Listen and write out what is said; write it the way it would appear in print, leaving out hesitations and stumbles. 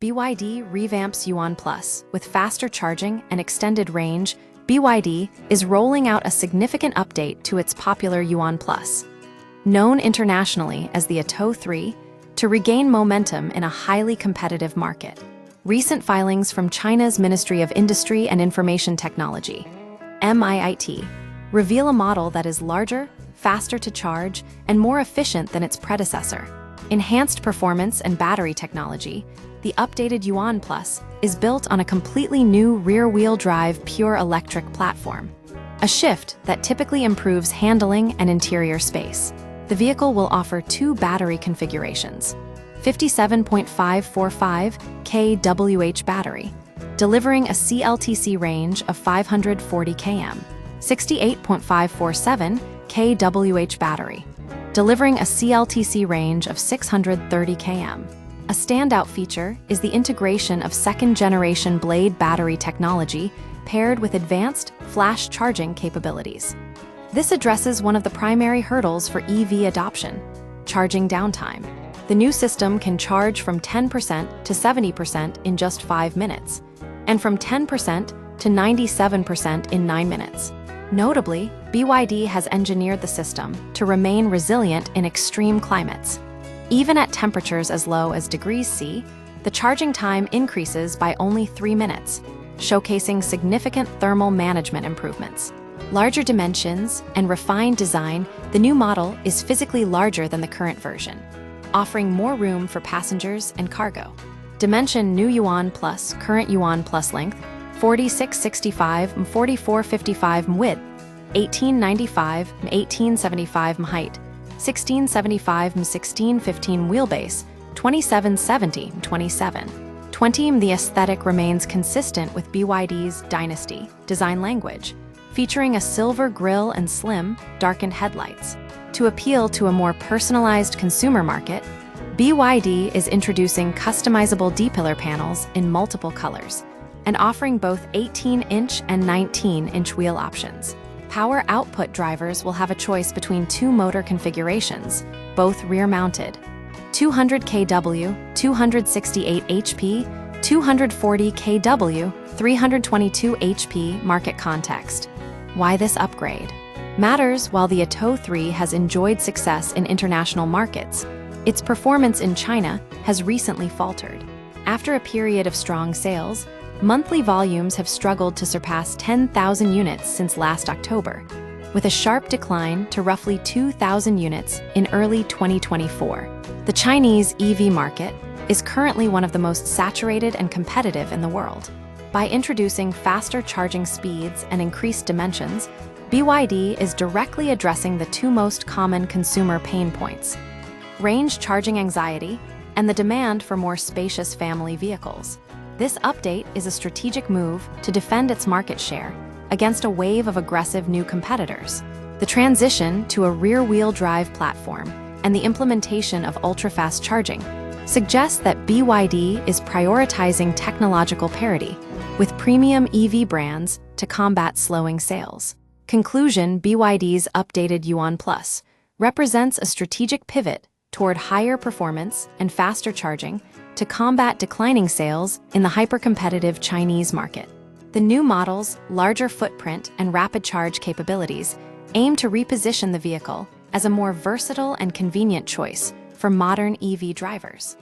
BYD revamps Yuan Plus. With faster charging and extended range, BYD is rolling out a significant update to its popular Yuan Plus. Known internationally as the Atto 3, to regain momentum in a highly competitive market. Recent filings from China's Ministry of Industry and Information Technology, MIIT, reveal a model that is larger, faster to charge, and more efficient than its predecessor. Enhanced performance and battery technology, the updated Yuan Plus is built on a completely new rear-wheel drive pure electric platform, a shift that typically improves handling and interior space. The vehicle will offer two battery configurations: 57.545 kWh battery, delivering a CLTC range of 540 km, 68.547 kWh battery, delivering a CLTC range of 630 km. A standout feature is the integration of second-generation blade battery technology paired with advanced flash charging capabilities. This addresses one of the primary hurdles for EV adoption: charging downtime. The new system can charge from 10% to 70% in just 5 minutes, and from 10% to 97% in 9 minutes. Notably, BYD has engineered the system to remain resilient in extreme climates. Even at temperatures as low as degrees C, the charging time increases by only 3 minutes, showcasing significant thermal management improvements. Larger dimensions and refined design, the new model is physically larger than the current version, offering more room for passengers and cargo. Dimension: new Yuan Plus, current Yuan Plus length, 4665 and 4455 width, 1895 and 1875 height, 1675 and 1615 wheelbase, 2770 and 2720. The aesthetic remains consistent with BYD's Dynasty design language, featuring a silver grille and slim, darkened headlights. To appeal to a more personalized consumer market, BYD is introducing customizable D-pillar panels in multiple colors and offering both 18-inch and 19-inch wheel options. Power output drivers will have a choice between two motor configurations, both rear-mounted: 200 kW, 268 HP, 240 kW, 322 HP. Market context. Why this upgrade matters: while the Atto 3 has enjoyed success in international markets, its performance in China has recently faltered. After a period of strong sales, monthly volumes have struggled to surpass 10,000 units since last October, with a sharp decline to roughly 2,000 units in early 2024. The Chinese EV market is currently one of the most saturated and competitive in the world. By introducing faster charging speeds and increased dimensions, BYD is directly addressing the two most common consumer pain points: range charging anxiety and the demand for more spacious family vehicles. This update is a strategic move to defend its market share against a wave of aggressive new competitors. The transition to a rear-wheel drive platform and the implementation of ultra-fast charging suggests that BYD is prioritizing technological parity with premium EV brands to combat slowing sales. Conclusion: BYD's updated Yuan Plus represents a strategic pivot toward higher performance and faster charging to combat declining sales in the hyper-competitive Chinese market. The new model's larger footprint and rapid charge capabilities aim to reposition the vehicle as a more versatile and convenient choice for modern EV drivers.